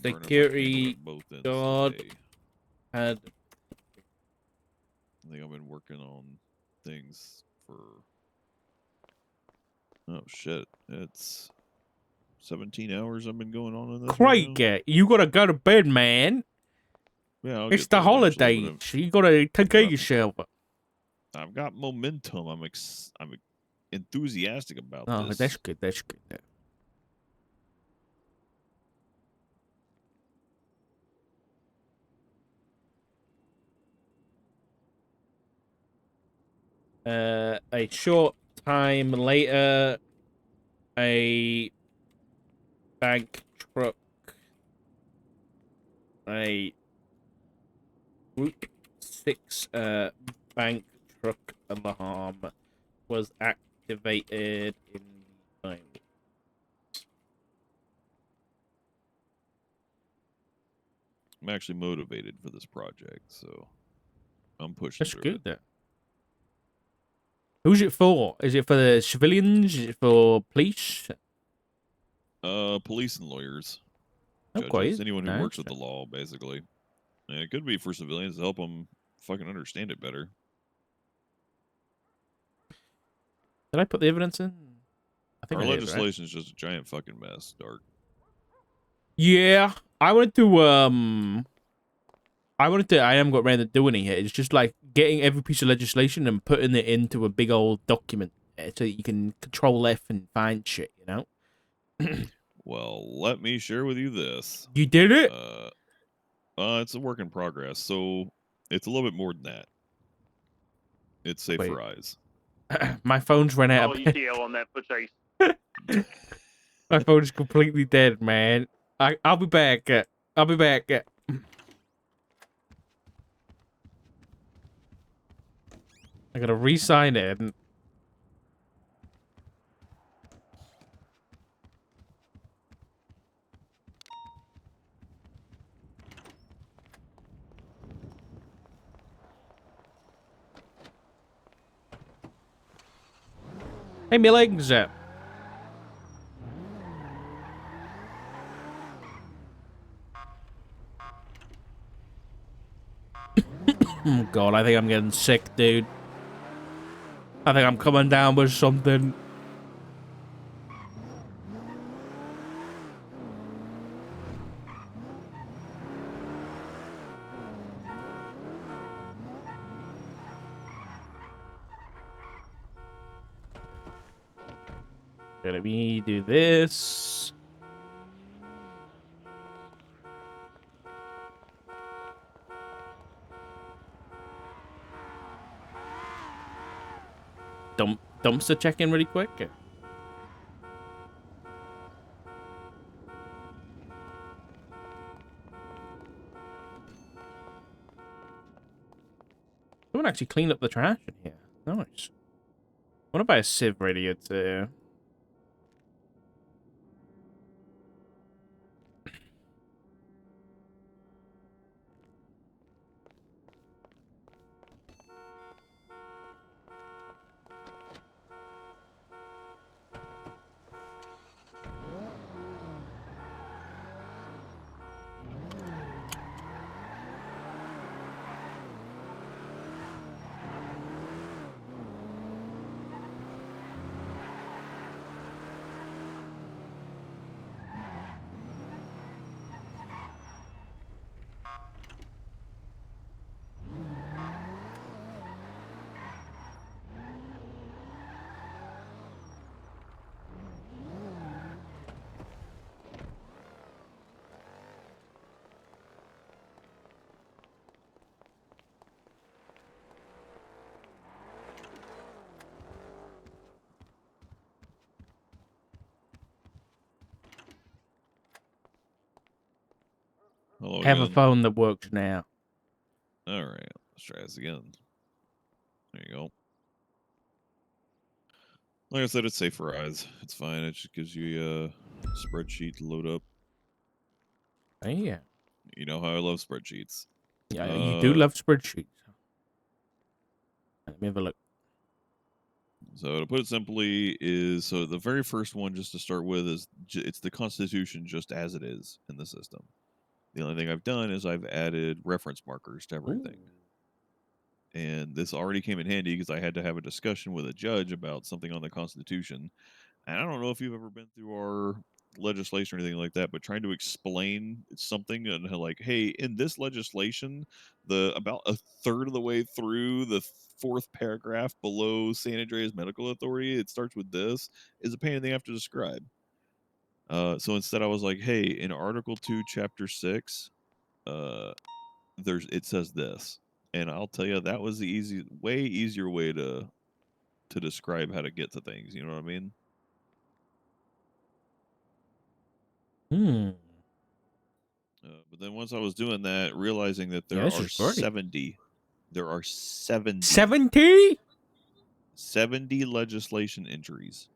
security both ends guard today. had. I think I've been working on things for. Oh shit! It's 17 hours I've been going on in this right now. You gotta go to bed, man. Yeah, It's the holidays. You gotta take care of yourself. I've got momentum. I'm enthusiastic about Oh, this. that's good. That's good. A short time later, a bank truck, a Group 6 bank truck alarm was activated in the time. I'm actually motivated for this project, so I'm pushing That's through good, it. then. Who's it for? Is it for the civilians? Is it for police? Police and lawyers, Okay. judges, anyone who works with the law, basically. And it could be for civilians to help them fucking understand it better. Did I put the evidence in? I think Our I did, legislation is just a giant fucking mess, Dark. Yeah, I wanted to I haven't got around to doing it yet. It's just like getting every piece of legislation and putting it into a big old document so that you can control F and find shit, you know? Well, let me share with you this. You did it? It's a work in progress, so it's a little bit more than that. It's safe for eyes. My phone's run out of ETL on that purchase. My phone's completely dead, man. I'll be back. I'll be back. I gotta re-sign in. Hey, my legs. Oh god, I think I'm getting sick, dude. I think I'm coming down with something. Let me do this. Dumpster check in really quick. Someone actually cleaned up the trash in here. Nice. What about a sieve radiator? Hello Have a again. phone that works now. All right, let's try this again. There you go. Like I said, it's safe for eyes. It's fine. It just gives you a spreadsheet to load up. Oh, yeah. You know how I love spreadsheets. Yeah, you do love spreadsheets. Let me have a look. So to put it simply is, the very first one just to start with is it's the Constitution just as it is in the system. The only thing I've done is I've added reference markers to everything. Ooh. And this already came in handy because I had to have a discussion with a judge about something on the Constitution. And I don't know if you've ever been through our legislation or anything like that, but trying to explain something and like, hey, in this legislation, the about a third of the way through the fourth paragraph below San Andreas Medical Authority, it starts with this, is a pain they have to describe. So instead, I was like, hey, in Article 2, Chapter 6, it says this. And I'll tell you, that was the way easier way to describe how to get to things. You know what I mean? Hmm. But then once I was doing that, realizing that Yeah, there this are is great. 70, there are 70, 70? 70 legislation entries.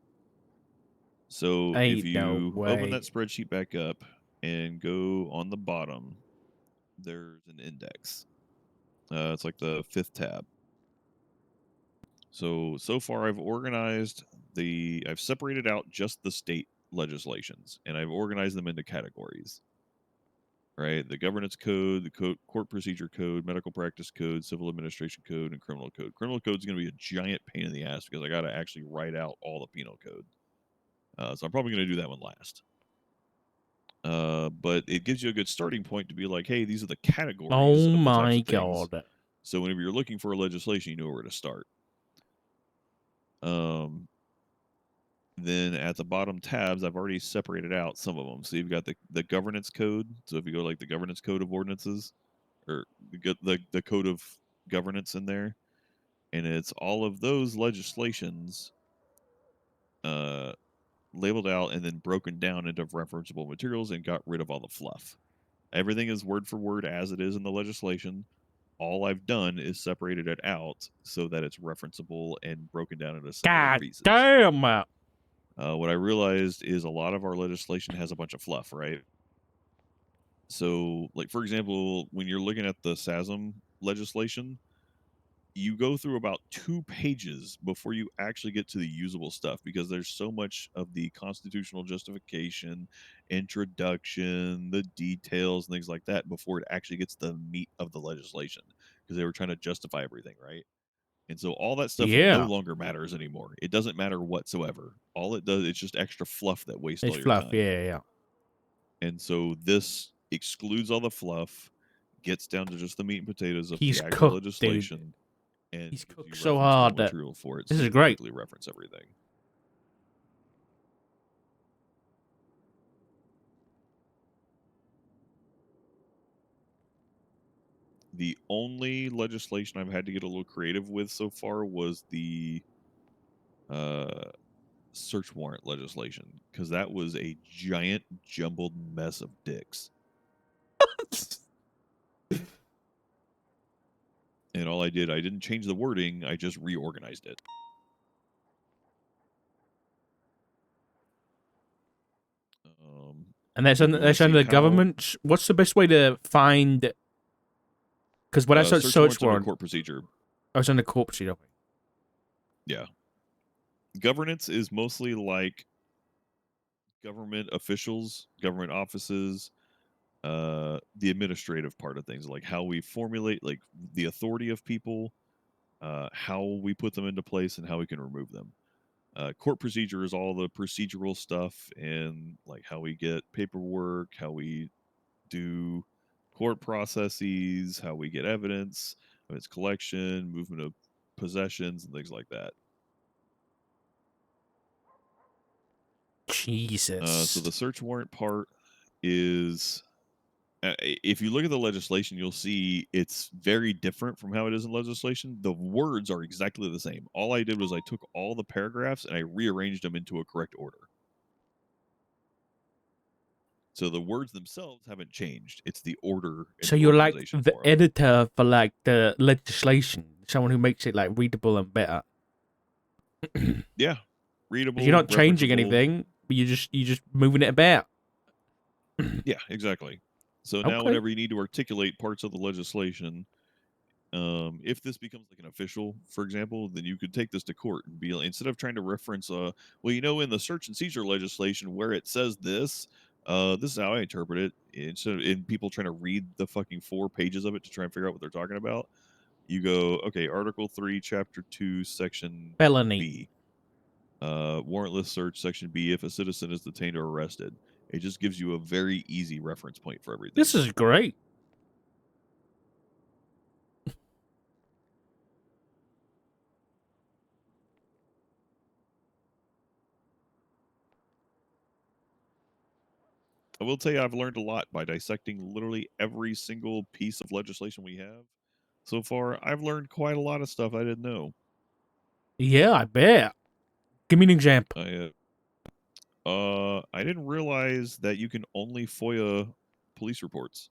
So if Ain't no you open that way. spreadsheet back up and go on the bottom, there's an index. It's like the fifth tab. So far I've I've separated out just the state legislations and I've organized them into categories. Right? The governance code, the court procedure code, medical practice code, civil administration code, and criminal code. Criminal code is going to be a giant pain in the ass because I got to actually write out all the penal code. So I'm probably going to do that one last. But it gives you a good starting point to be like, hey, these are the categories Oh of the types my of things. god. So whenever you're looking for a legislation, you know where to start. Then at the bottom tabs, I've already separated out some of them. So you've got the governance code. So if you go like the governance code of ordinances, or the code of governance in there, and it's all of those legislations uh, labeled out and then broken down into referenceable materials and got rid of all the fluff. Everything is word for word as it is in the legislation. All I've done is separated it out so that it's referenceable and broken down into similar God pieces. damn. What I realized is a lot of our legislation has a bunch of fluff, right? So, like for example, when you're looking at the SASM legislation, you go through about 2 pages before you actually get to the usable stuff because there's so much of the constitutional justification, introduction, the details, and things like that before it actually gets the meat of the legislation because they were trying to justify everything, right? And so all that stuff no Yeah. longer matters anymore. It doesn't matter whatsoever. All it does, it's just extra fluff that wastes It's all your fluff. time. Yeah. And so this excludes all the fluff, gets down to just the meat and potatoes of the He's actual cooked, dude. legislation, and He's gives you cooked so referenceable hard that material for it this so is you can great. quickly reference everything. The only legislation I've had to get a little creative with so far was the uh, search warrant legislation because that was a giant jumbled mess of dicks. And all I didn't change the wording, I just reorganized it. And that's So if under, you want to that's see under the how government. What's the best way to find? Because when I search search warrants under warrant, court procedure, I was under court procedure. yeah, governance is mostly like government officials, government offices, the administrative part of things, like how we formulate, like the authority of people, how we put them into place, and how we can remove them. Court procedure is all the procedural stuff and like how we get paperwork, how we do court processes, how we get evidence, its collection, movement of possessions, and things like that. So Jesus. the search warrant part is if you look at the legislation, you'll see it's very different from how it is in legislation. The words are exactly the same. All I did was I took all the paragraphs and I rearranged them into a correct order. So the words themselves haven't changed. It's the order and So the you're like organization the for them. editor for like the legislation, someone who makes it like readable and better. Yeah, readable, You're not changing referenceable. anything, but you're just moving it about. Yeah, exactly. So now, Okay. whenever you need to articulate parts of the legislation, if this becomes like an official, for example, then you could take this to court and be like, instead of trying to reference, well, in the search and seizure legislation where it says this, This is how I interpret it. Instead of in people trying to read the fucking 4 pages of it to try and figure out what they're talking about, you go, okay, Article 3, Chapter 2, Section Felony. B. Warrantless search, Section B, if a citizen is detained or arrested. It just gives you a very easy reference point for everything. This is great. I will tell you, I've learned a lot by dissecting literally every single piece of legislation we have. So far, I've learned quite a lot of stuff I didn't know. Yeah, I bet. Give me an example. I didn't realize that you can only FOIA police reports.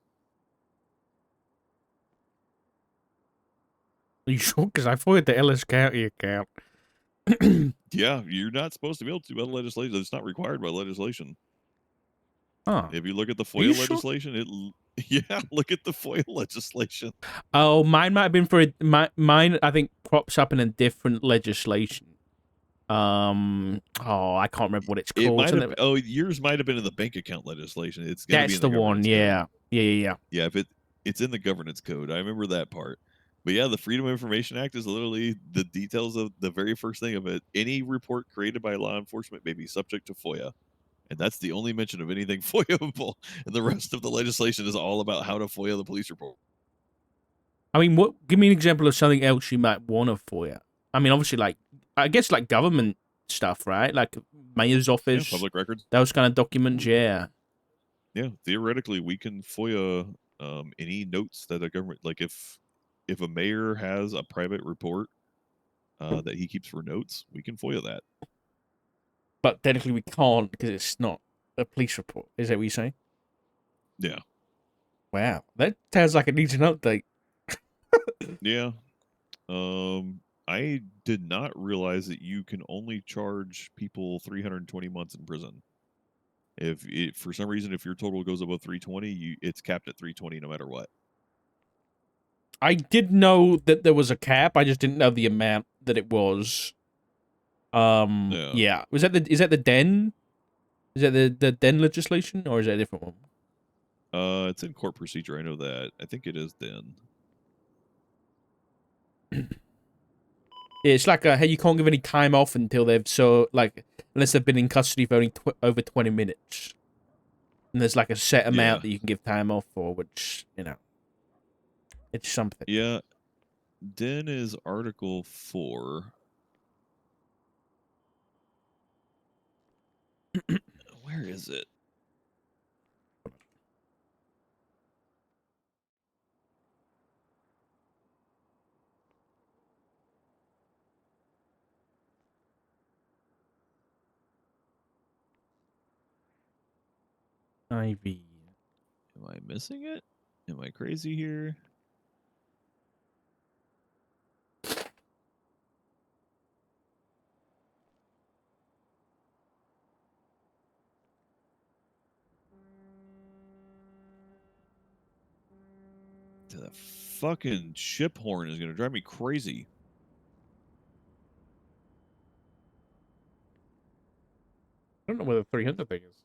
Are you sure? Because I followed the Ellis County account. Yeah, you're not supposed to be able to by legislation. It's not required by legislation. Huh. If you look at the Are you FOIA sure? legislation, yeah, look at the FOIA legislation. Oh, mine might have been for mine. I think props up in a different legislation. Oh, I can't remember what it's It called. might have. Oh, yours might have been in the bank account legislation. It's going to be That's in the the one. governance Yeah. code. Yeah. Yeah, if it's in the governance code. I remember that part. But yeah, the Freedom of Information Act is literally the details of the very first thing of it. Any report created by law enforcement may be subject to FOIA. And that's the only mention of anything FOIAable. And the rest of the legislation is all about how to FOIA the police report. I mean, what? Give me an example of something else you might want to FOIA. I mean, obviously, like I guess like government stuff, right? Like mayor's office, Yeah, public records. those kind of documents. Yeah. Yeah, theoretically, we can FOIA any notes that a government, like if a mayor has a private report that he keeps for notes, we can FOIA that. But technically, we can't because it's not a police report. Is that what you're saying? Yeah. Wow, that sounds like it needs an update. Yeah. I did not realize that you can only charge people 320 months in prison. If it, for some reason, if your total goes above 320, it's capped at 320 no matter what. I did know that there was a cap. I just didn't know the amount that it was. Yeah. Is that the Den? Is that the Den legislation, or is that a different one? It's in court procedure. I know that. I think it is then. It's like hey, you can't give any time off until unless they've been in custody for only over 20 minutes. And there's like a set amount that you can give time off for, which it's something. Yeah, Den is Article 4. Where is it? IV. Am I missing it? Am I crazy here? The fucking ship horn is going to drive me crazy. I don't know where the 300 thing is.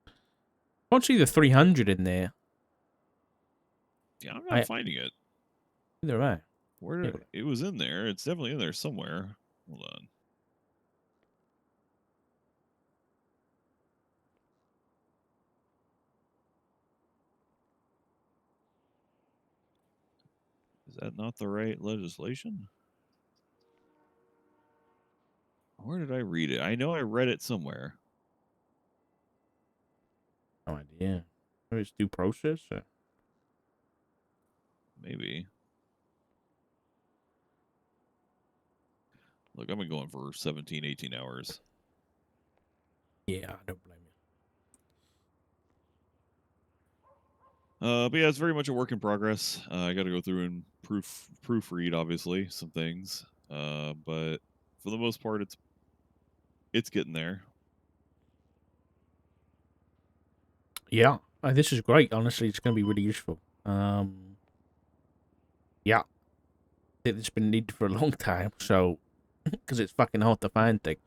I can't see the 300 in there. Yeah, I'm not finding it. Either way. Where it was in there. It's definitely in there somewhere. Hold on. Is that not the right legislation? Where did I read it? I know I read it somewhere. No idea. Maybe it's due process. Or... Maybe. Look, I've been going for 17, 18 hours. Yeah, I don't blame you. But yeah, it's very much a work in progress. I got to go through and proofread, obviously, some things. But for the most part, it's getting there. Yeah, this is great. Honestly, it's going to be really useful. Yeah, it's been needed for a long time. So, because it's fucking hard to find things.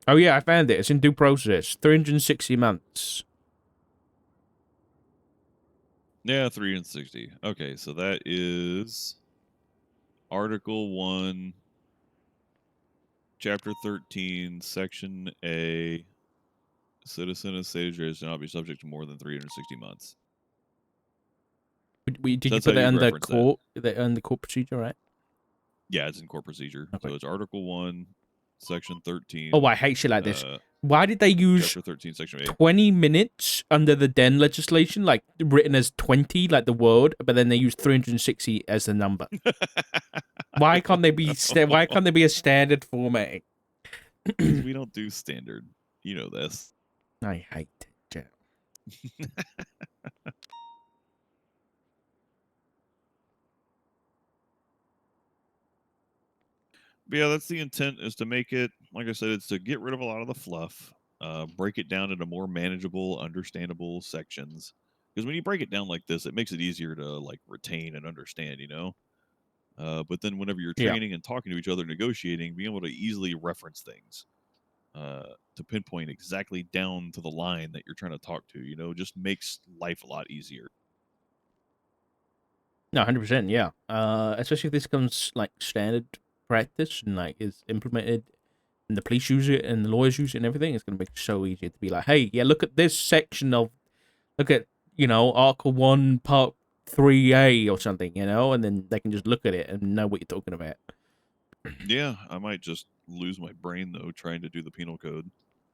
Oh yeah, I found it. It's in due process. 360 months. Yeah, 360. Okay, so that is Article 1, Chapter 13, Section A. Citizen of state shall not be subject to more than 360 months. Did So you that's put how that you'd under reference that. court? That under court procedure, right? Yeah, it's in court procedure. Okay. So it's Article 1, Section 13. Oh, I hate shit like this. Why did they use Chapter 13, Section A. 20 minutes under the Den legislation, like written as 20, like the word, but then they use 360 as the number? Why can't they be? Why can't they be a standard formatting? Because we don't do standard. You know this. I hate it, Jeff. But yeah, that's the intent, is to make it, like I said, it's to get rid of a lot of the fluff, break it down into more manageable, understandable sections. Because when you break it down like this, it makes it easier to like retain and understand, you know? But then whenever you're Yeah. training and talking to each other, negotiating, being able to easily reference things, to pinpoint exactly down to the line that you're trying to talk to, you know, just makes life a lot easier. No, 100%. Yeah. Especially if this comes like standard practice and like is implemented, and the police use it and the lawyers use it and everything. It's gonna make it so easy to be like, hey, yeah, look at this section of, look at Article 1, Part 3A or something, and then they can just look at it and know what you're talking about. Yeah, I might just lose my brain though trying to do the penal code,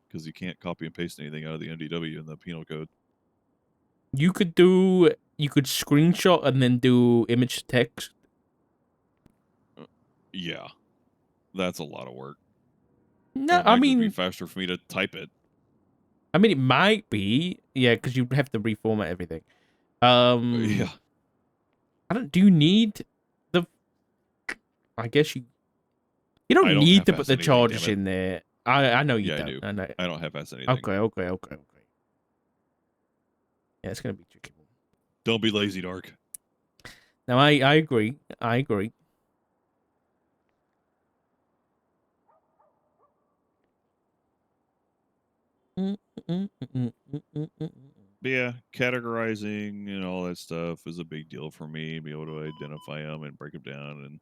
because you can't copy and paste anything out of the NDW in the penal code. You could screenshot and then do image to text. Yeah, that's a lot of work. No, It I might just be mean, faster for me to type it. it might be, yeah, because you have to reformat everything. Yeah, I don't. Do you need the? I guess you don't I don't need to put half-ass the anything, damn charges it. in there. I know you Yeah, I don't. do. I know. I don't half-ass anything. Okay. Yeah, it's gonna be tricky. Don't be lazy, Dark. Now, I agree. I agree. But yeah, categorizing and all that stuff is a big deal for me. Be able to identify them and break them down and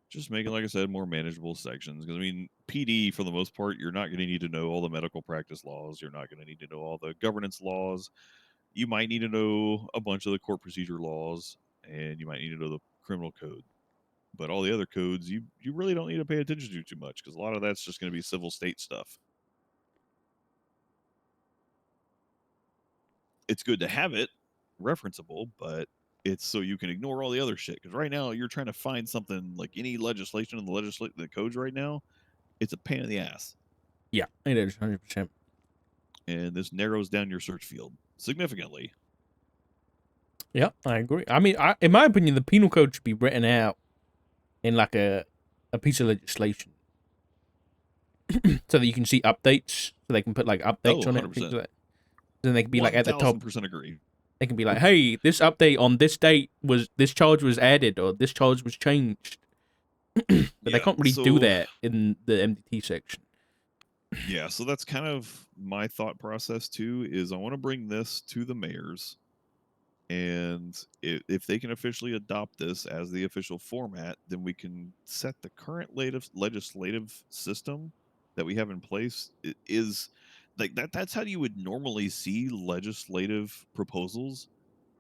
just make it, like I said, more manageable sections. Because I mean, PD for the most part, you're not going to need to know all the medical practice laws. You're not going to need to know all the governance laws. You might need to know a bunch of the court procedure laws, and you might need to know the criminal code. But all the other codes, you really don't need to pay attention to too much, because a lot of that's just going to be civil state stuff. It's good to have it referenceable, but it's so you can ignore all the other shit. Because right now you're trying to find something like any legislation in the codes right now. It's a pain in the ass, Yeah, it is 100%. and this narrows down your search field significantly. Yeah, I agree. I mean, in my opinion, the penal code should be written out in like a piece of legislation, so that you can see updates. So they can put like Oh, updates on it. 100%. Then they can be like at the top. 1000% agree. They can be like, "Hey, this update on this date was this charge was added or this charge was changed." But they can't really do that in the MDT section. Yeah, so that's kind of my thought process too. Is I want to bring this to the mayors, and if they can officially adopt this as the official format, then we can set the current legislative system that we have in place. It is like that. That's how you would normally see legislative proposals,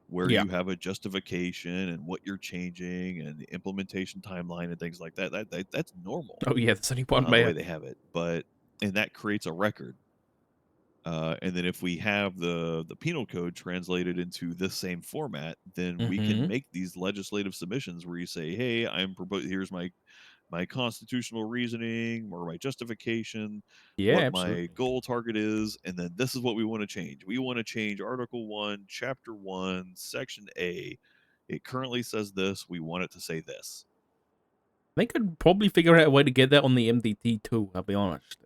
where Yeah. you have a justification and what you're changing and the implementation timeline and things like that. That's normal, Oh yeah, there's only one the way mayor. they have it. But and that creates a record. And then if we have the penal code translated into this same format, then we can make these legislative submissions where you say, "Hey, I'm proposing. Here's my constitutional reasoning or my justification, Yeah, what my absolutely. goal target is, and then this is what we want to change. We want to change Article 1, Chapter 1, Section A. It currently says this. We want it to say this." They could probably figure out a way to get that on the MDT too. I'll be honest.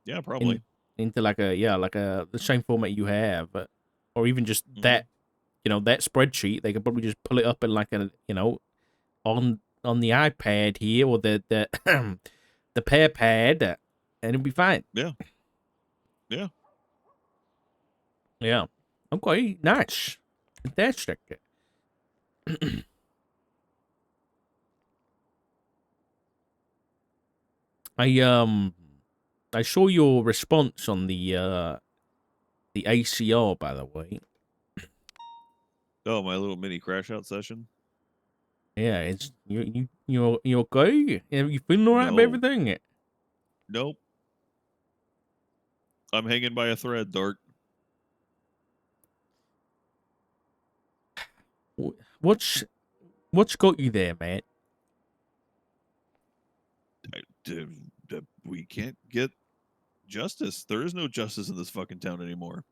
Yeah, probably. Into like the same format you have, or even just that that spreadsheet, they could probably just pull it up in like a, on the iPad here or the the Pear Pad, and it'll be fine. Yeah. Yeah. Yeah. Okay. Nice. Fantastic. I I saw your response on the ACR, by the way. Oh, my little mini crash out session. Yeah, it's you okay? You feeling alright about No. everything? Nope. I'm hanging by a thread, Dark. What's what's got you there, man? We can't get justice. There is no justice in this fucking town anymore.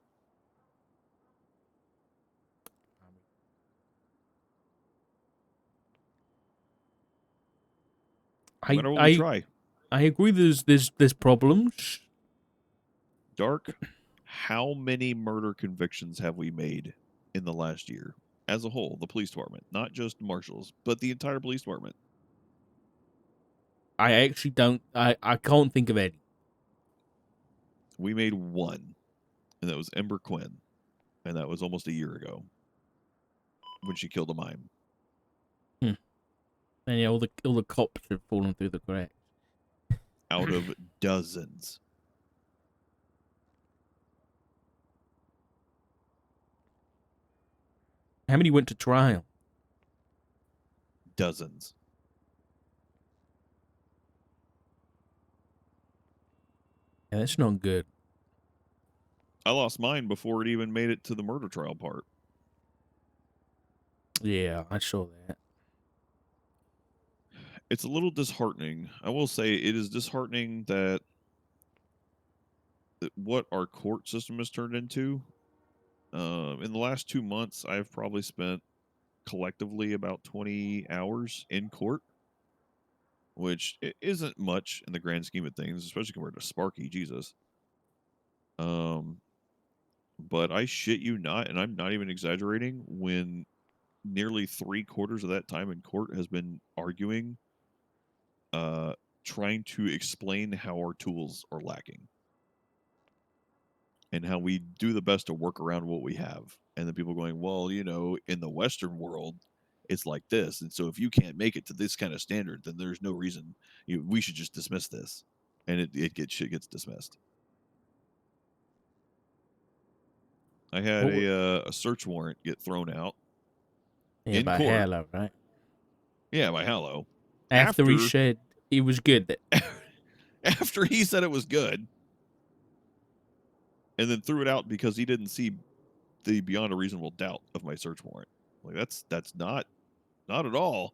No I matter what we I try. I agree. There's problems. Dark, how many murder convictions have we made in the last year as a whole? The police department, not just marshals, but the entire police department. I actually don't. I can't think of any. We made one, and that was Ember Quinn, and that was almost a year ago when she killed a mime. And yeah, all the cops have fallen through the cracks. Out of dozens. How many went to trial? Dozens. Yeah, that's not good. I lost mine before it even made it to the murder trial part. Yeah, I saw that. It's a little disheartening. I will say it is disheartening that what our court system has turned into. In the last 2 months, I've probably spent collectively about 20 hours in court, which isn't much in the grand scheme of things, especially compared to Sparky. Jesus. But I shit you not, and I'm not even exaggerating, when nearly 3/4 of that time in court has been arguing, trying to explain how our tools are lacking and how we do the best to work around what we have. And then people going, well, in the Western world, it's like this. And so if you can't make it to this kind of standard, then there's no reason we should just dismiss this. And shit gets dismissed. I had a search warrant get thrown out Yeah, in by court. Halo, right? Yeah, by Hallow. After he said it was good. After he said it was good, and then threw it out because he didn't see the beyond a reasonable doubt of my search warrant. Like that's not at all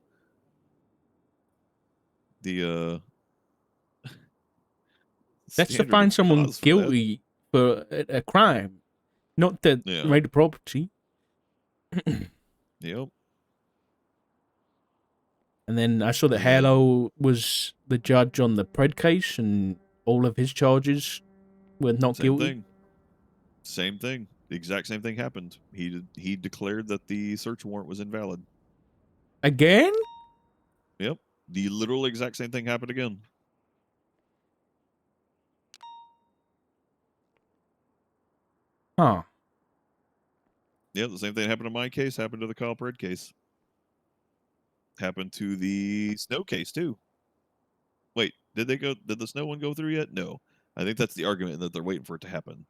the That's to standard find of someone cause for that. guilty for a crime, not to Yeah. raid the property. Yep. And then I saw that And Halo was the judge on the Pred case, and all of his charges were not Same guilty. thing. Same thing. The exact same thing happened. He declared that the search warrant was invalid. Again? Yep. The literal exact same thing happened again. Huh. Yeah, the same thing happened in my case, happened to the Kyle Pred case. Happened to the Snow case too. Wait, did the Snow one go through yet? No. I think that's the argument, that they're waiting for it to happen.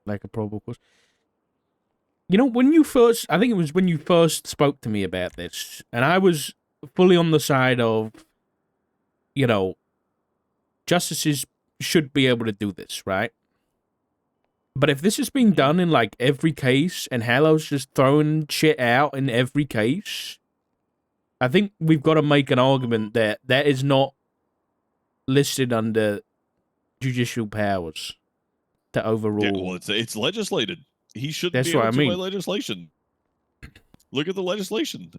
Like a probable cause. I think it was when you first spoke to me about this, and I was fully on the side of, justices should be able to do this, right? But if this is being done in like every case, and Halo's just throwing shit out in every case, I think we've got to make an argument that that is not listed under judicial powers to overrule. Yeah, well, it's legislated. He shouldn't That's be what able I to by mean. legislation. Look at the legislation.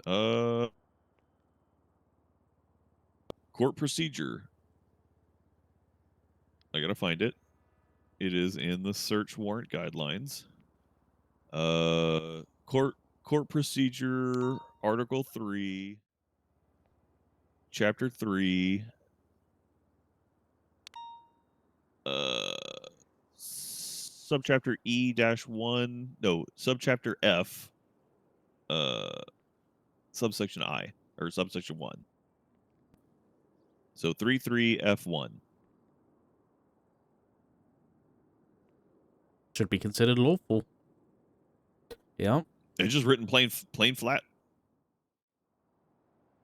Court procedure. I gotta find it. It is in the search warrant guidelines. Court procedure, Article 3, Chapter 3, subchapter E-1, no, subchapter F, subsection I, or subsection 1. So 33F1. Should be considered lawful. Yeah. It's just written plain flat.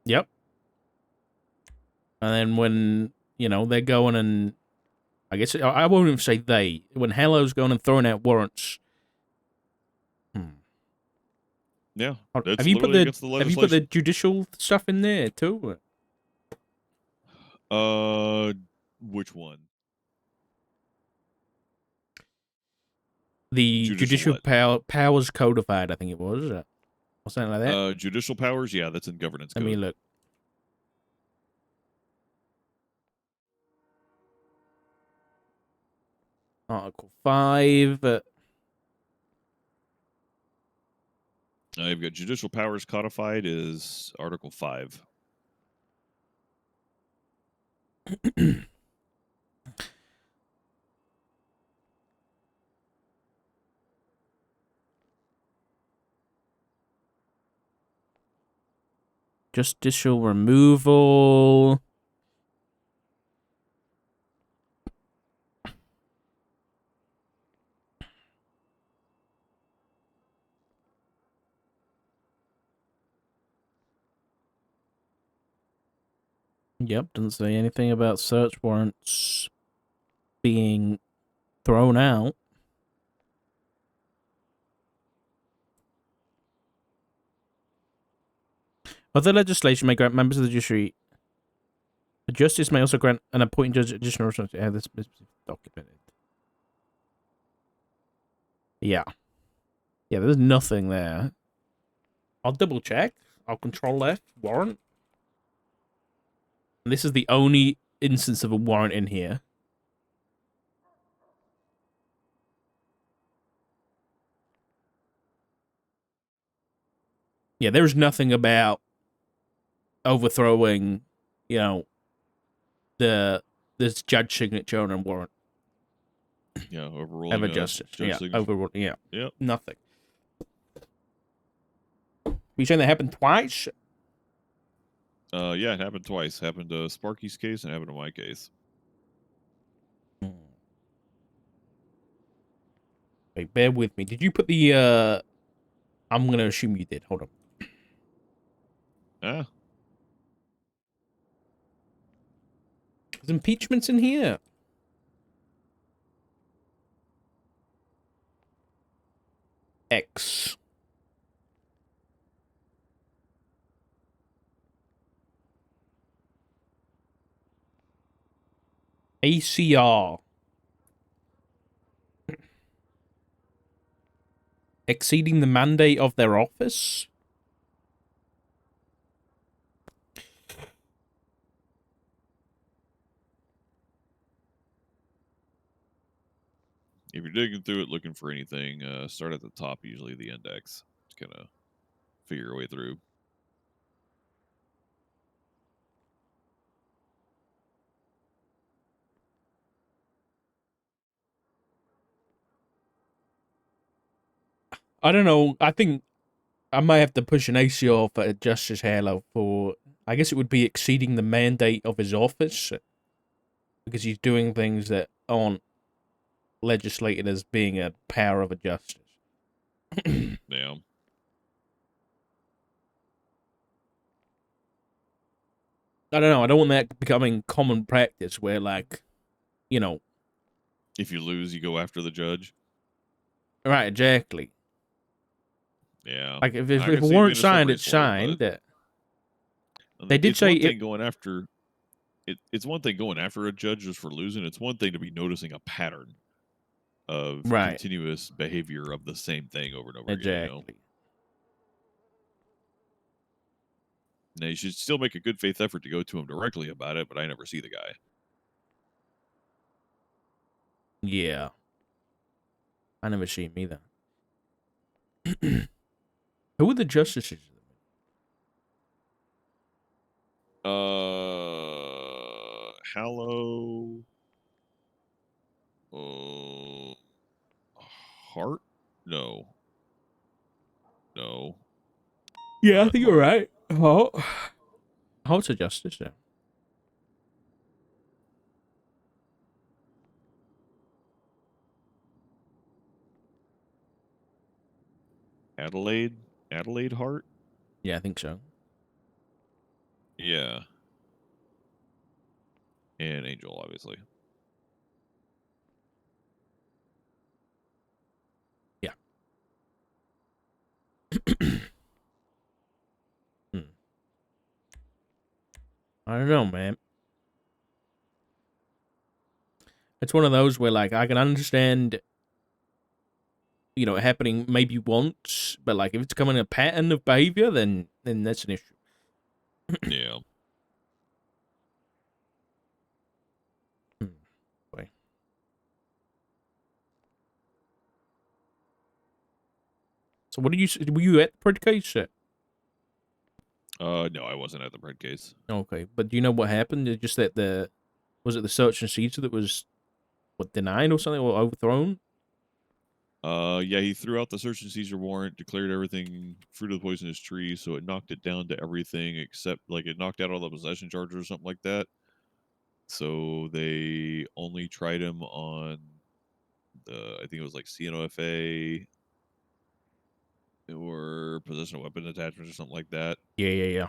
Yep. And then when, they're going and, I guess, I won't even say they, when Hello's going and throwing out warrants. Yeah, that's Have you put literally against the Have you put the legislation. judicial stuff in there too? Which one? The Judicial what? powers codified, I think it was, or something like that. Judicial powers, yeah, that's in governance I code. mean, look. Article 5. You've got judicial powers codified is Article 5. Justicial removal. Yep, doesn't say anything about search warrants being thrown out. Other legislation may grant members of the judiciary. The justice may also grant an appointing judge additional responsibility. Yeah, this is documented. Yeah. Yeah, there's nothing there. I'll double check. I'll control F. Warrant. And this is the only instance of a warrant in here. Yeah, there's nothing about overthrowing, this judge signature on a warrant. Yeah, overruling Ever justice. judge Yeah, signature. overruling. Yeah. Yep. Nothing. You saying that happened twice? Yeah, it happened twice. Happened to Sparky's case and happened to my case. Wait, bear with me. Did you put the I'm gonna assume you did. Hold on. Ah. There's impeachments in here. X. ACR. Exceeding the mandate of their office? If you're digging through it looking for anything, start at the top, usually the index, to kind of figure your way through. I don't know. I think I might have to push an ACR for Justice Halo for... I guess it would be exceeding the mandate of his office. Because he's doing things that aren't legislated as being a power of a justice. Yeah. I don't know. I don't want that becoming common practice where, like, If you lose, you go after the judge. Right, exactly. Yeah. Like, if I a can see it warrant being a signed, slippery it's slope, signed. but They did it's say one thing going after. It's one thing going after a judge just for losing. It's one thing to be noticing a pattern of Right. continuous behavior of the same thing over and over again. Exactly. Now, you should still make a good faith effort to go to him directly about it, but I never see the guy. Yeah. I never see him either. Who are the justices? Hallow. Uh, Hart? No. No. Yeah, I Not think you're Hart. right. Oh, Hart's a justice, yeah. Adelaide? Adelaide Hart? Yeah, I think so. Yeah. And Angel, obviously. Yeah. Hmm. I don't know, man. It's one of those where, like, I can understand, you know, it happening maybe once, but like, if it's becoming a pattern of behavior, then that's an issue. Yeah. Hmm. Boy. So, what did you? Were you at the Pred case yet? No, I wasn't at the bread case. Okay, but do you know what happened? It's just that was it the search and seizure that was what denied or something or overthrown? Yeah, he threw out the search and seizure warrant, declared everything fruit of the poisonous tree, so it knocked it down to everything except, like, it knocked out all the possession charges or something like that. So they only tried him on I think it was like CNOFA or possession of weapon attachments or something like that. Yeah.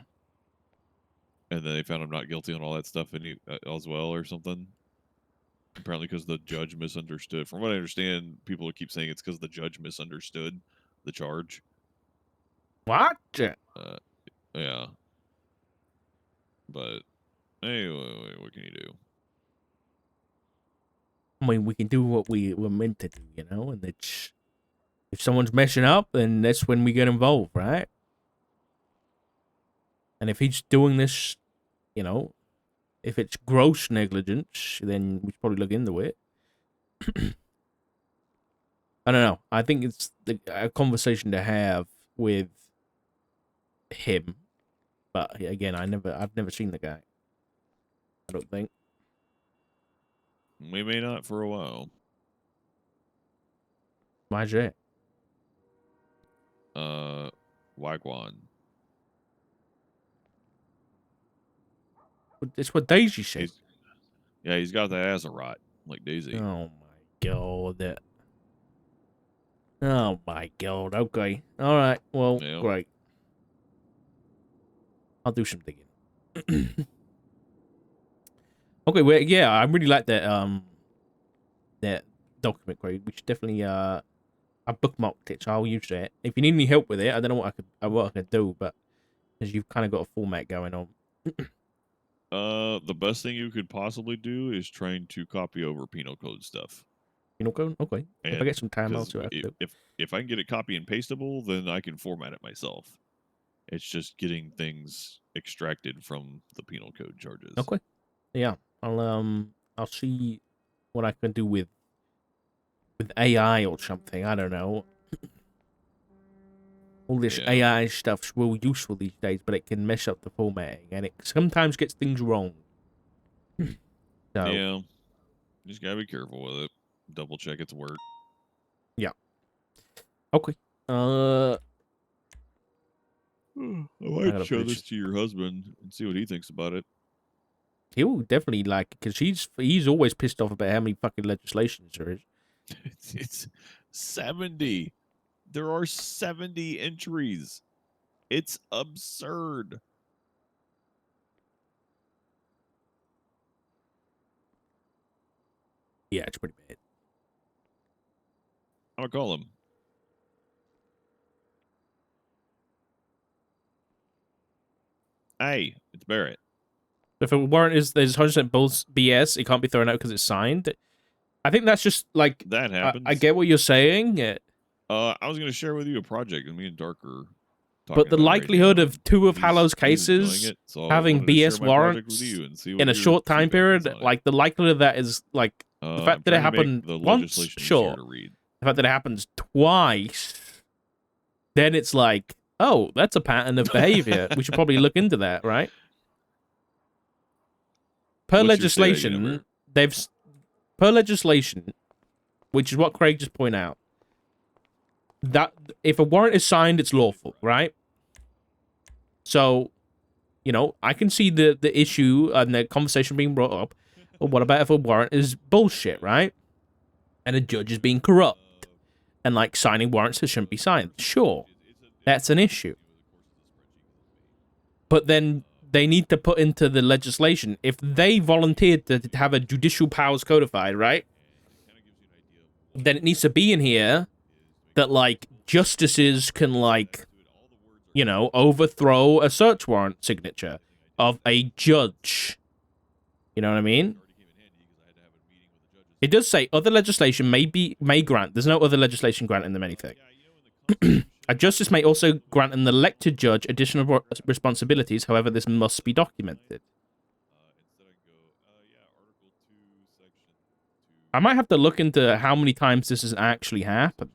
And then they found him not guilty on all that stuff as well or something. Apparently, because the judge misunderstood. From what I understand, people keep saying it's because the judge misunderstood the charge. What? Uh, yeah. But anyway, what can you do? I mean, we can do what we were meant to do, you know, and it's if someone's messing up, then that's when we get involved, right? And if he's doing this, you know, if it's gross negligence, then we should probably look into it. I don't know. I think it's a conversation to have with him, but again, I've never seen the guy. I don't think. We may not for a while. Why's that? Wagwan. It's what Daisy said. He's got the Azeroth like Daisy. Oh my god. Oh my god. Okay. All right. Well, Yeah. great. I'll do some digging. Okay. Well, yeah, I really like that document, Craig. We should definitely I bookmarked it, so I'll use that. If you need any help with it, I don't know what I could do, but because you've kind of got a format going on. The best thing you could possibly do is trying to copy over penal code stuff. You know, go okay. If I And get some time, I'll because see what I can do. if I can get it copy and pastable, then I can format it myself. It's just getting things extracted from the penal code charges. Okay. Yeah. I'll see what I can do with AI or something. I don't know. All this Yeah. AI stuff's real useful these days, but it can mess up the formatting and it sometimes gets things wrong. So Yeah. Just gotta be careful with it. Double check its work. yeah. Okay. I I might gotta show finish this it. to your husband and see what he thinks about it. He'll definitely like because he's always pissed off about how many fucking legislations there is. It's 70. There are 70 entries. It's absurd. Yeah, it's pretty bad. I'm gonna call him. Hey, it's Barrett. If a warrant is there's 100% BS, it can't be thrown out because it's signed. I think that's just like That happens. I get what you're saying, I was gonna share with you a project that me and Dark are talking but the about right likelihood now, of two of he's Hallow's enjoying cases it, so I having wanted to share BS my project with warrants you and see what in a your short time feedback is period, on it. like the likelihood of that is like the fact I'm that it trying to make happened the once, legislation easier sure. to read. The fact that it happens twice, then it's like, oh, that's a pattern of behavior. We should probably look into that, right? Per What's your say, legislation, per legislation, which is what Craig just pointed out, that if a warrant is signed, it's lawful, right? So, you know, I can see the issue and the conversation being brought up. Well, what about if a warrant is bullshit, right? And a judge is being corrupt and like signing warrants that shouldn't be signed? Sure, that's an issue. But then they need to put into the legislation, if they volunteered to have a judicial powers codified, right? Then it needs to be in here that, like, justices can, like, you know, overthrow a search warrant signature of a judge. You know what I mean? It does say other legislation may grant. There's no other legislation granting them anything. A justice may also grant an elected judge additional responsibilities. However, this must be documented. I might have to look into how many times this has actually happened.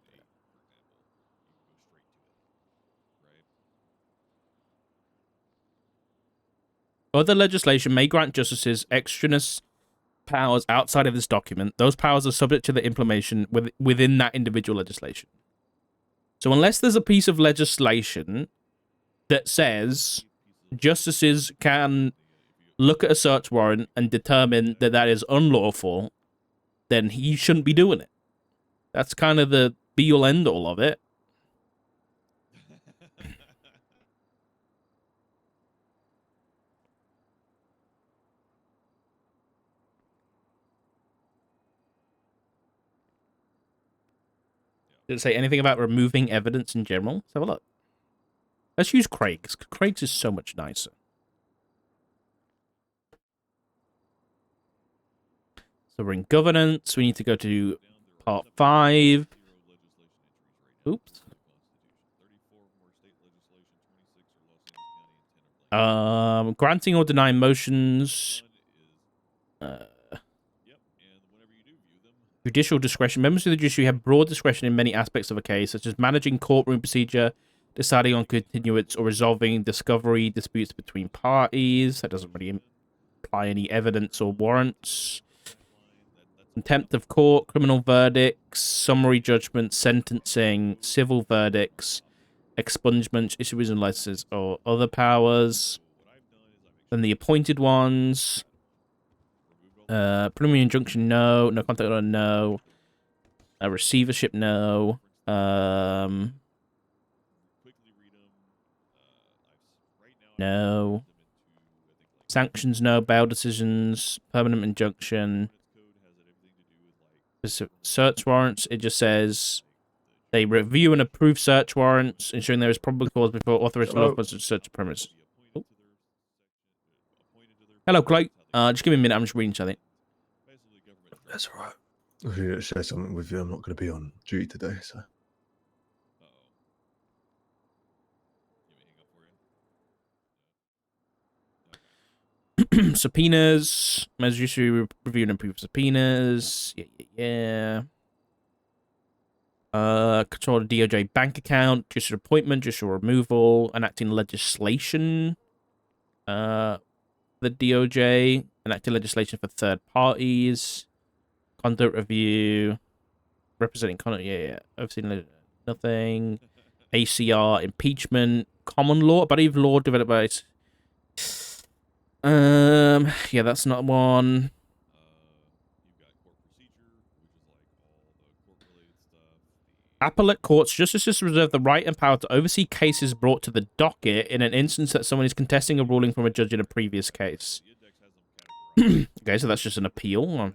Other legislation may grant justices extraneous powers outside of this document. Those powers are subject to the implementation within that individual legislation. So unless there's a piece of legislation that says justices can look at a search warrant and determine that that is unlawful, then he shouldn't be doing it. That's kind of the be-all, end-all of it. Did it say anything about removing evidence in general? Let's have a look. Let's use Craig's. Craig's is so much nicer. So we're in governance. We need to go to part 5. Oops. Granting or denying motions. Judicial discretion. Members of the judiciary have broad discretion in many aspects of a case, such as managing courtroom procedure, deciding on continuance, or resolving discovery disputes between parties. That doesn't really imply any evidence or warrants. Contempt of court, criminal verdicts, summary judgments, sentencing, civil verdicts, expungements, issues and licenses, or other powers. Then the appointed ones. Preliminary injunction, no. No contact order, no. Receivership, no. No. Sanctions, no. Bail decisions, permanent injunction. Search warrants, it just says they review and approve search warrants, ensuring there is probable cause before authorization law enforcement to search the premise. Oh. Hello, Clay. Just give me a minute. I'm just reading something. That's all right. I was going to share something with you. I'm not going to be on duty today, so. Subpoenas. As usually, review and approve subpoenas. Yeah. Control the DOJ bank account. Judicial appointment. Judicial removal. Enacting legislation. The DOJ. Enacting legislation for third parties. Conduct review. Representing conduct. Yeah. Overseeing nothing. ACR. Impeachment. Common law. Abiding law developed by... yeah, that's not one. Appellate courts, justices reserve the right and power to oversee cases brought to the docket in an instance that someone is contesting a ruling from a judge in a previous case. Okay, so that's just an appeal.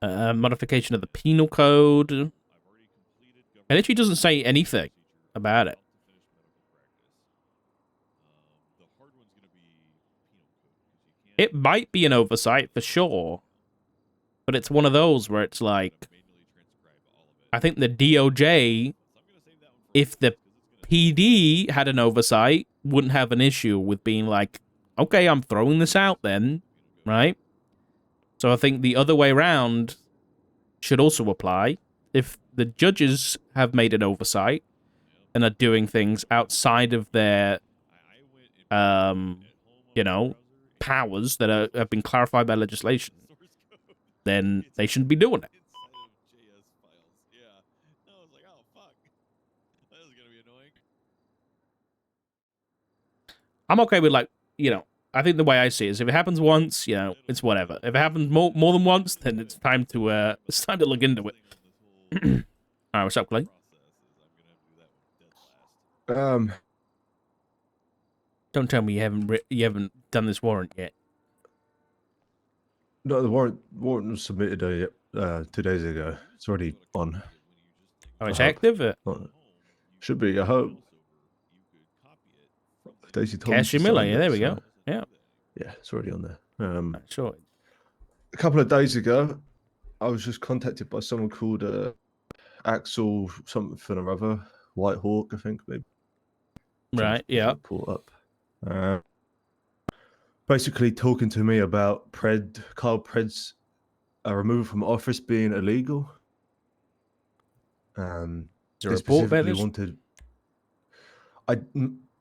Modification of the penal code. It literally doesn't say anything about it. It might be an oversight for sure, but it's one of those where it's like, I think the DOJ, if the PD had an oversight, wouldn't have an issue with being like, okay, I'm throwing this out then, right? So I think the other way around should also apply. If the judges have made an oversight and are doing things outside of their, you know, powers that have been clarified by legislation, then they shouldn't be doing it. I'm okay with, like, you know, I think the way I see it is if it happens once, you know, it's whatever. If it happens more than once, then it's time to look into it. All right, what's up, Clay? Um, Don't tell me you haven't done this warrant yet. no, the warrant was submitted 2 days ago. It's already on. Oh, it's active? Should be, I hope. Daisy told me Cassie to Miller, sign yeah, it, there we so- go. Yeah. Yeah, it's already on there. Sure. A couple of days ago, I was just contacted by someone called Axel something or other, White Hawk, I think, maybe. Right, yeah. Report up. Basically talking to me about Carl Pred's removal from office being illegal. Is there a They report about specifically this? wanted.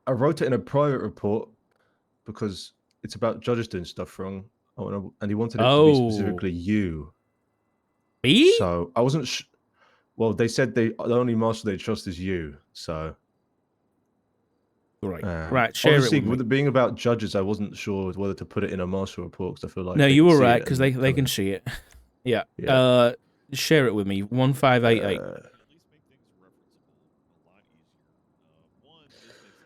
I wrote it in a private report because it's about judges doing stuff wrong, and he wanted it to be specifically you. Me? So I wasn't. Well, they said the only marshal they trust is you. So right, right. Share obviously, it with with me. it being about judges, I wasn't sure whether to put it in a marshal report because I feel like No, you were right because they can see it. Yeah. Yeah. Share it with me. 1588.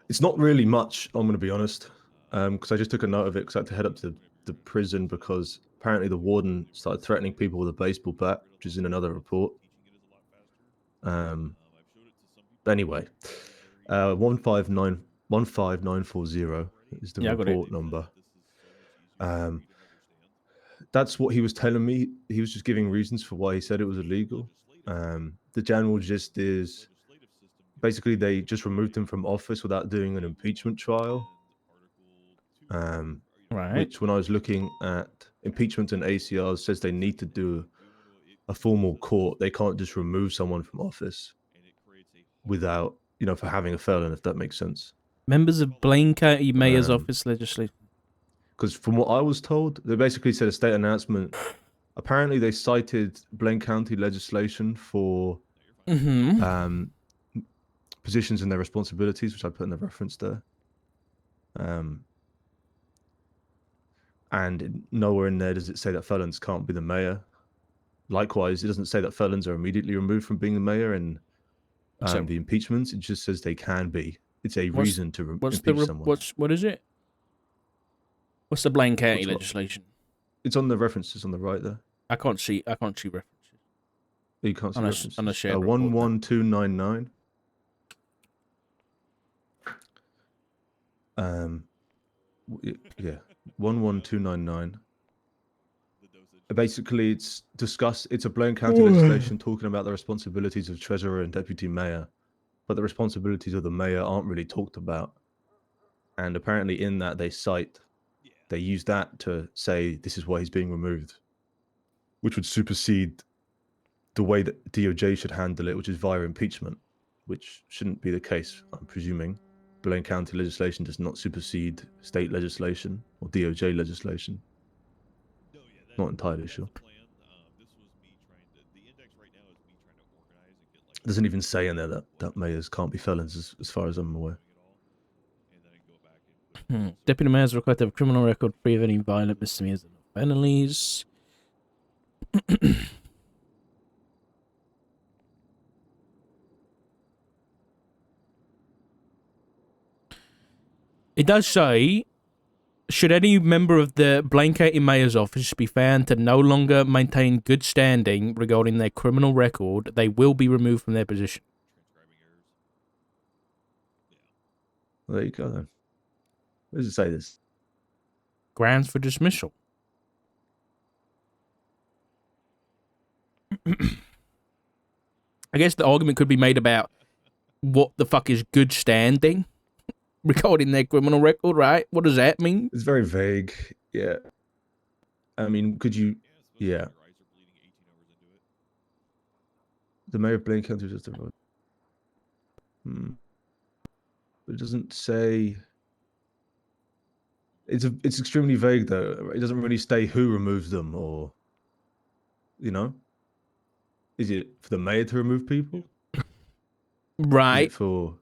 It's not really much, I'm going to be honest, because I just took a note of it because I had to head up to the prison because apparently the warden started threatening people with a baseball bat, which is in another report. Anyway, 15940 is the report number. That's what he was telling me. He was just giving reasons for why he said it was illegal. The general gist is basically they just removed him from office without doing an impeachment trial. Right. Which, when I was looking at impeachment and ACRs, says they need to do a formal court. They can't just remove someone from office without, for having a felon, if that makes sense. Members of Blaine County Mayor's Office legislation. Because from what I was told, they basically said a state announcement. Apparently, they cited Blaine County legislation for positions and their responsibilities, which I put in the reference there. And nowhere in there does it say that felons can't be the mayor. Likewise, it doesn't say that felons are immediately removed from being the mayor in the impeachments. It just says they can be. It's a reason to impeach someone. What is it? What's the Blaine County legislation? It's on the references on the right there. I can't see references. You can't see references. On a shared 11299. Yeah, 11299. Basically, it's a Blaine County legislation talking about the responsibilities of treasurer and deputy mayor, but the responsibilities of the mayor aren't really talked about. And apparently in that they use that to say this is why he's being removed, which would supersede the way that DOJ should handle it, which is via impeachment, which shouldn't be the case, I'm presuming. Blaine County legislation does not supersede state legislation or DOJ legislation. Not entirely sure. It doesn't even say in there that mayors can't be felons, as far as I'm aware. Deputy mayors are required to have a criminal record free of any violent misdemeanors and penalties. It does say, should any member of the Blaine County Mayor's Office be found to no longer maintain good standing regarding their criminal record, they will be removed from their position. Well, there you go then. Where does it say this? Grounds for dismissal. I guess the argument could be made about what the fuck is good standing regarding their criminal record, right? What does that mean? It's very vague. Yeah. I mean, could you... Yeah. The mayor of Blaine County just but it doesn't say. It's extremely vague though. It doesn't really say who removes them, or is it for the mayor to remove people? Is Right, it for?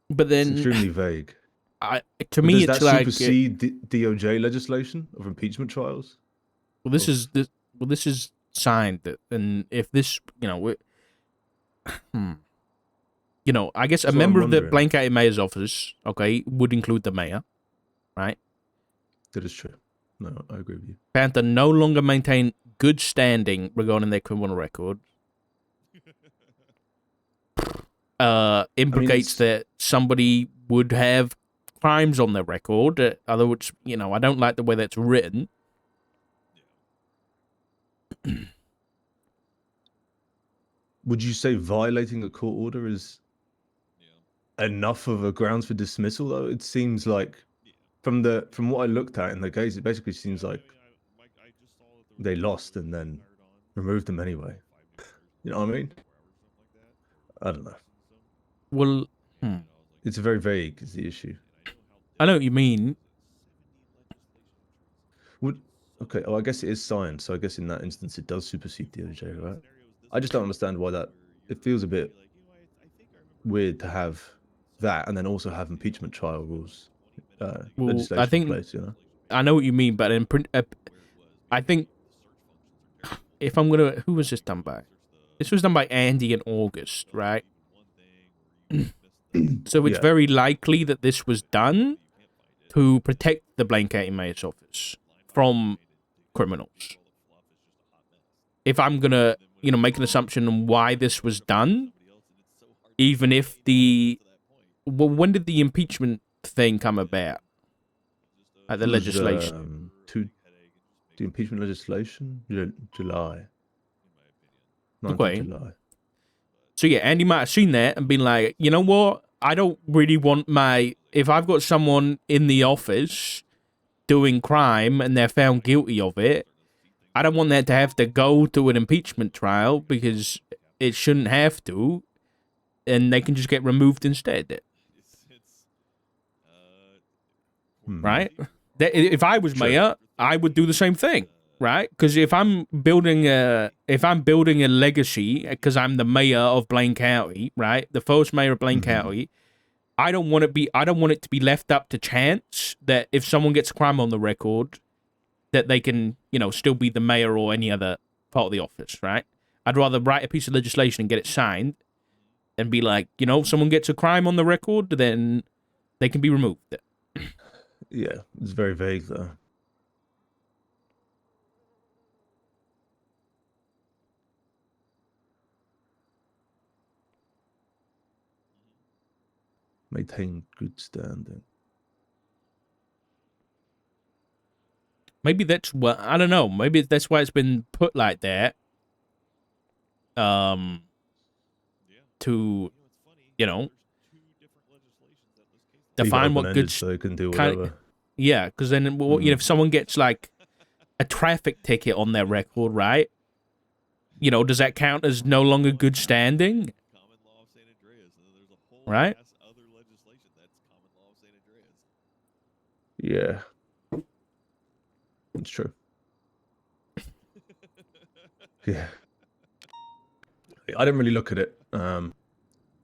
but It's then extremely vague. to But me does it's that like supersede DOJ legislation of impeachment trials? well, this is signed, and if this, I guess a That's what I'm member of the wondering. Blaine County Mayor's office, okay, would include the mayor, right? That is true. No, I agree with you. Found to no longer maintain good standing regarding their criminal record. Implicates that somebody would have crimes on their record. Other words, I don't like the way that's written. Would you say violating a court order is enough of a grounds for dismissal? Though it seems like, from what I looked at in the case, it basically seems like they lost and then removed them anyway. You know what I mean? I don't know. Well, It's very vague. Is the issue? I know what you mean. Okay. Oh, I guess it is signed. So I guess in that instance, it does supersede DOJ, right? I just don't understand why that. It feels a bit weird to have that and then also have impeachment trial rules, legislation I think in place. I know what you mean, but I think if I'm gonna, who was this done by? This was done by Andy in August, right? So it's very likely that this was done to protect the Blaine County Mayor's office from criminals. If I'm gonna, make an assumption on why this was done, even if when did the impeachment thing come about? Like the legislation. The impeachment legislation, July. 9th Okay. of July. So yeah, Andy might have seen that and been like, you know what? I don't really want if I've got someone in the office doing crime and they're found guilty of it, I don't want that to have to go to an impeachment trial because it shouldn't have to, and they can just get removed instead. Right? If I was mayor, I would do the same thing, right? Because if I'm building a legacy, because I'm the mayor of Blaine County, right, the first mayor of Blaine County, I don't want it to be left up to chance that if someone gets a crime on the record, that they can, still be the mayor or any other part of the office, right? I'd rather write a piece of legislation and get it signed, and be like, if someone gets a crime on the record, then they can be removed. Yeah, it's very vague though. Maintain good standing. Maybe that's what, I don't know. Maybe that's why it's been put like that. To, define what good. So they can do whatever. Yeah, because then if someone gets like a traffic ticket on their record, right? Does that count as no longer good standing? Right? Yeah. It's true. Yeah. I didn't really look at it. I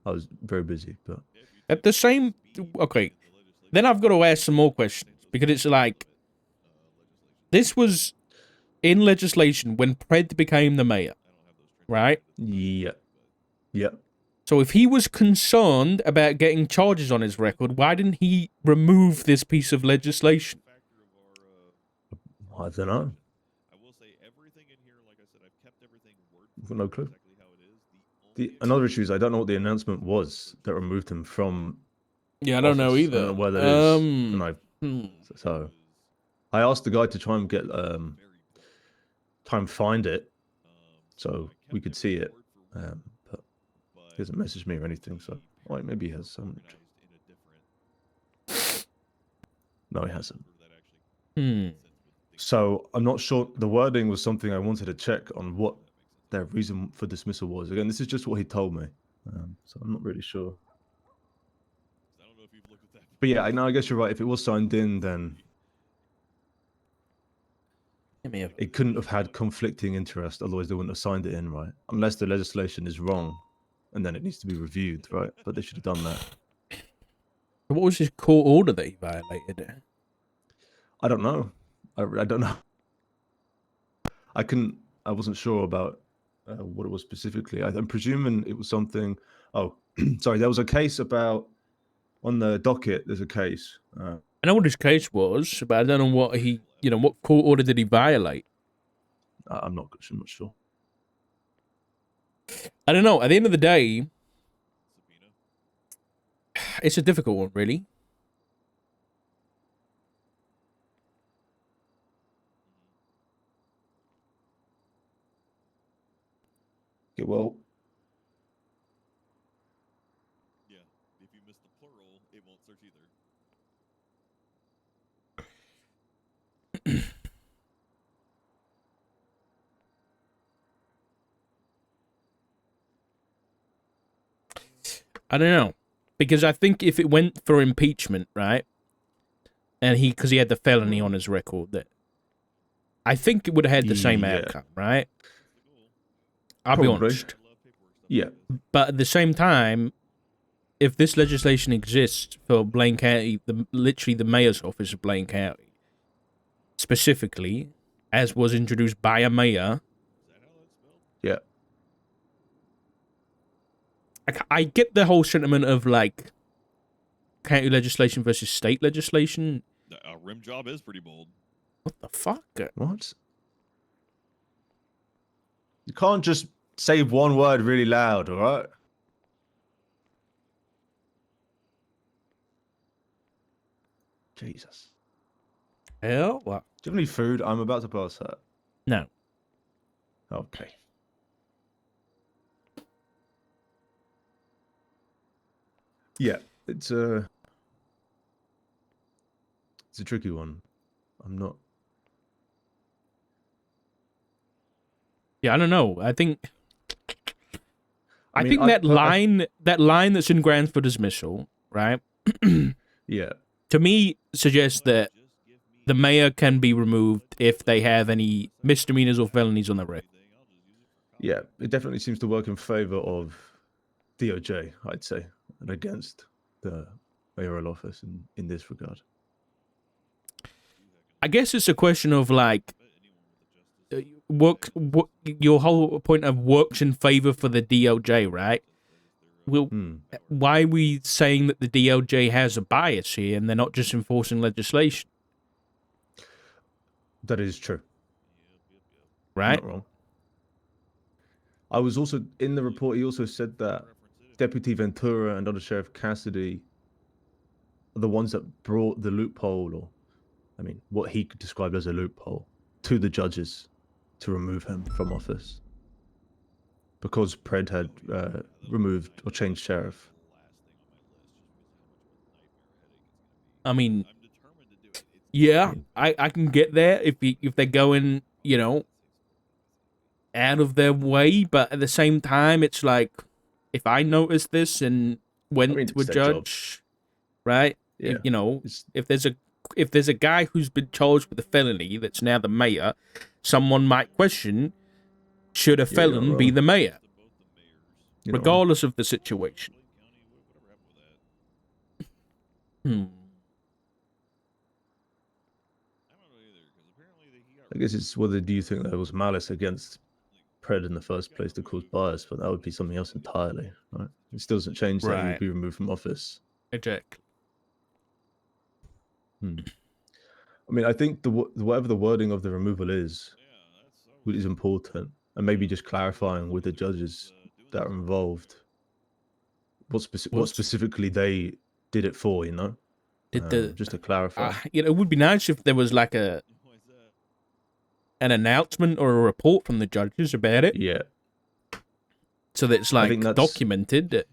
was very busy, but At the same, okay. Then I've got to ask some more questions because it's like this was in legislation when Pred became the mayor, right? Yeah. Yeah. So if he was concerned about getting charges on his record, why didn't he remove this piece of legislation? I don't know. I've got no clue. Another issue is I don't know what the announcement was that removed him from. Yeah, I don't know either. I don't know where that is. And so I asked the guy to try and find it so we could see it. But he hasn't messaged me or anything, so maybe he has some. No, he hasn't. So I'm not sure. The wording was something I wanted to check on what their reason for dismissal was. Again, this is just what he told me, so I'm not really sure. I don't know if you've looked at that. But yeah, I guess you're right. If it was signed in, then it couldn't have had conflicting interest. Otherwise, they wouldn't have signed it in, right? Unless the legislation is wrong, and then it needs to be reviewed, right? But they should have done that. What was his court order that he violated? I don't know. I don't know. I wasn't sure about what it was specifically. I'm presuming it was something. Oh, sorry. There was a case about on the docket. There's a case. I know what his case was, but I don't know what he, what court order did he violate? I'm not sure. I don't know. At the end of the day, it's a difficult one, really. Okay, well, Yeah, if you miss the plural, it won't search either. I don't know. Because I think if it went for impeachment, right, and because he had the felony on his record, that I think it would have had the same outcome, right? I'll be honest. Yeah. But at the same time, if this legislation exists for Blaine County, literally the mayor's office of Blaine County, specifically, as was introduced by a mayor. Yeah. I get the whole sentiment of, like, county legislation versus state legislation. A rim job is pretty bold. What the fuck? What? You can't just say one word really loud, all right? Jesus. Hell, what? Do you have any food? I'm about to pass that. No. Okay. Yeah, it's a tricky one. I'm not. Yeah, I don't know. I think I mean, that line that's in grounds for dismissal, right? Yeah. To me, suggests that the mayor can be removed if they have any misdemeanors or felonies on their record. Yeah, it definitely seems to work in favor of DOJ, I'd say, and against the mayoral office in this regard. I guess it's a question of, like, your whole point of works in favor for the DOJ, right? Well, why are we saying that the DOJ has a bias here and they're not just enforcing legislation? That is true. Right? Not wrong. I was also in the report. He also said that Deputy Ventura and Under Sheriff Cassidy are the ones that brought the loophole, or I mean, what he could describe as a loophole, to the judges to remove him from office because Pred had removed or changed sheriff. I mean, yeah, I can get there if they're going, out of their way, but at the same time, it's like, if I noticed this and went to a judge, right? Yeah. If there's a guy who's been charged with a felony that's now the mayor, someone might question, should a felon be the mayor? Regardless of the situation. I guess it's whether do you think there was malice against Pred in the first place to cause bias, but that would be something else entirely, right? It still doesn't change that he would be removed from office. Exactly. I mean, I think whatever the wording of the removal is important, and maybe just clarifying with the judges that are involved what specifically they did it for, just to clarify. It would be nice if there was like an announcement or a report from the judges about it. Yeah. So that it's like documented.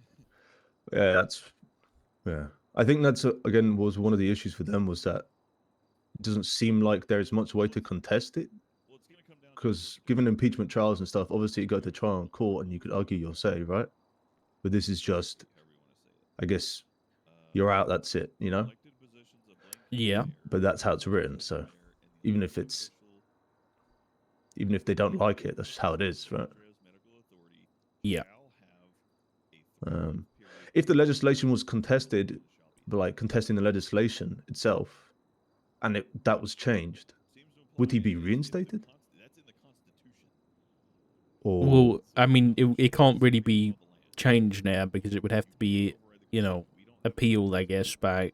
Yeah, I think that's again was one of the issues for them, was that it doesn't seem like there's much way to contest it because given impeachment trials and stuff, obviously you go to trial in court and you could argue your say, right? But this is just, I guess, you're out. That's it, you know. Yeah. But that's how it's written. So even if they don't like it, that's just how it is, right? Yeah. If the legislation was contested, like contesting the legislation itself, and that was changed, would he be reinstated? Or Well, I mean, it can't really be changed now because it would have to be, appealed, I guess, by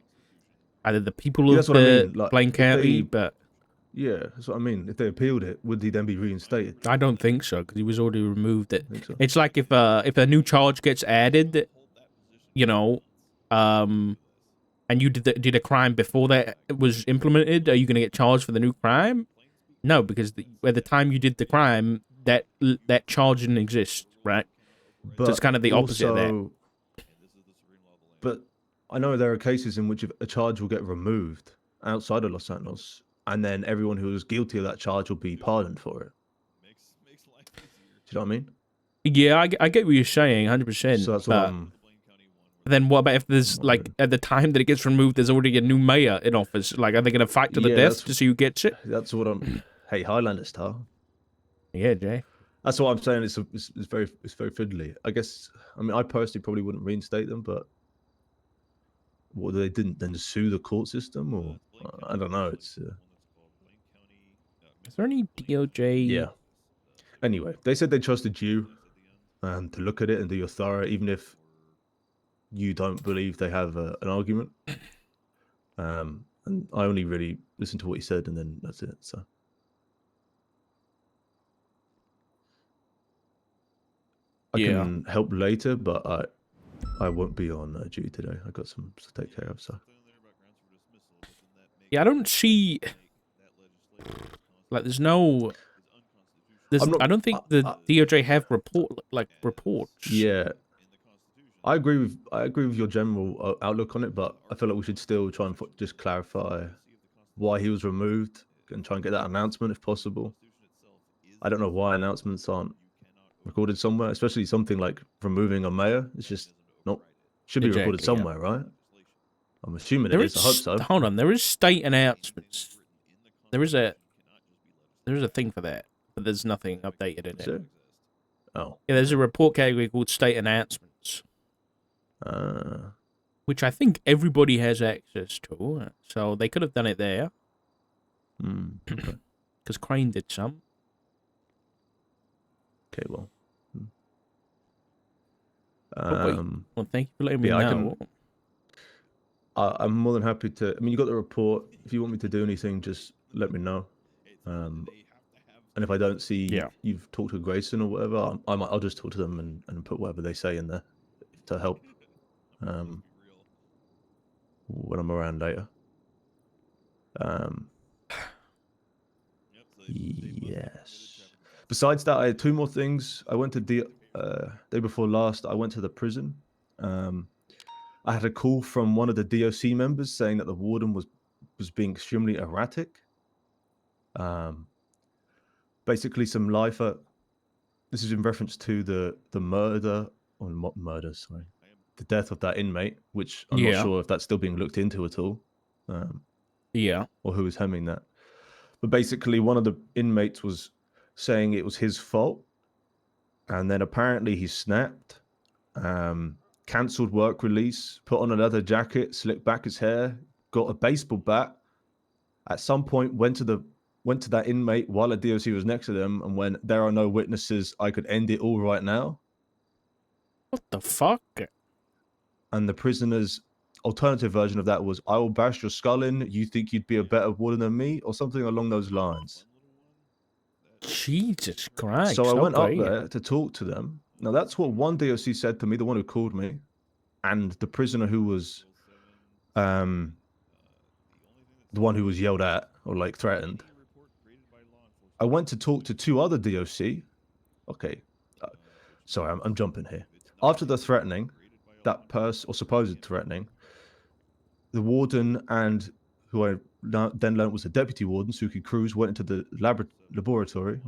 either the people Yeah, of that's what I the mean. Like, Blaine if County, they, but yeah, that's what I mean. If they appealed it, would he then be reinstated? I don't think so because he was already removed. I think so. It's like if a new charge gets added, you know, and you did a crime before that was implemented, are you going to get charged for the new crime? No, because at the time you did the crime, that charge didn't exist, right? But So it's kind of the opposite of that. also, but I know there are cases in which a charge will get removed outside of Los Santos, and then everyone who was guilty of that charge will be pardoned for it. Do you know what I mean? Yeah, I get what you're saying, 100%. So that's what I'm. Then what about if there's like at the time that it gets removed, there's already a new mayor in office? Like, are they going to fight to the death to see who gets it? That's what I'm. Hey, Highlander star. Yeah, Jay. That's what I'm saying. It's very fiddly. I guess. I mean, I personally probably wouldn't reinstate them, but what they didn't then sue the court system, or I don't know. It's Is there any DOJ? yeah. Anyway, they said they trusted you to look at it and do your thorough, even if you don't believe they have an argument. And I only really listened to what he said, and then that's it. So. I can help later, but I won't be on duty today. I got some to take care of. So yeah, I don't see like there's no. I don't think the DOJ have reports. Yeah, I agree with your general outlook on it, but I feel like we should still try and just clarify why he was removed and try and get that announcement if possible. I don't know why announcements aren't recorded somewhere, especially something like removing a mayor. It's just not should be recorded somewhere, right? I'm assuming it is. I hope so. Hold on, there is state announcements. There is a thing for that, but there's nothing updated in it. Oh, yeah, there's a report category called state announcements, which I think everybody has access to. So they could have done it there. Because Crane did some. Okay, well. Well, thank you for letting me know. I'm more than happy to. I mean, you got the report. If you want me to do anything, just let me know. And if I don't see you've talked to Grayson or whatever, I'll just talk to them and put whatever they say in there to help when I'm around later. Yes. Besides that, I had two more things. I went to day before last. I went to the prison. I had a call from one of the DOC members saying that the warden was being extremely erratic. Basically, some lifer. This is in reference to the murder or not murder, sorry, the death of that inmate, which I'm not sure if that's still being looked into at all. Or who was hemming that. But basically, one of the inmates was saying it was his fault, and then apparently he snapped. Cancelled work release, put on a leather jacket, slicked back his hair, got a baseball bat. At some point, went to that inmate while a DOC was next to them, and when there are no witnesses, I could end it all right now. What the fuck? And the prisoner's alternative version of that was, I will bash your skull in, you think you'd be a better warden than me, or something along those lines. Jesus Christ. So I went up there to talk to them. Now, that's what one DOC said to me, the one who called me, and the prisoner who was the one who was yelled at or like threatened. I went to talk to two other DOC. Okay. Sorry, I'm jumping here. After the threatening, that person, or supposed threatening, the warden and who I then learned was the deputy warden, Suki Cruz, went into the laboratory,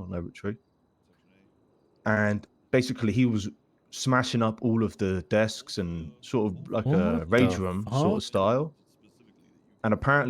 and basically he was smashing up all of the desks and sort of like a What rage the room sort of fuck? style. And apparently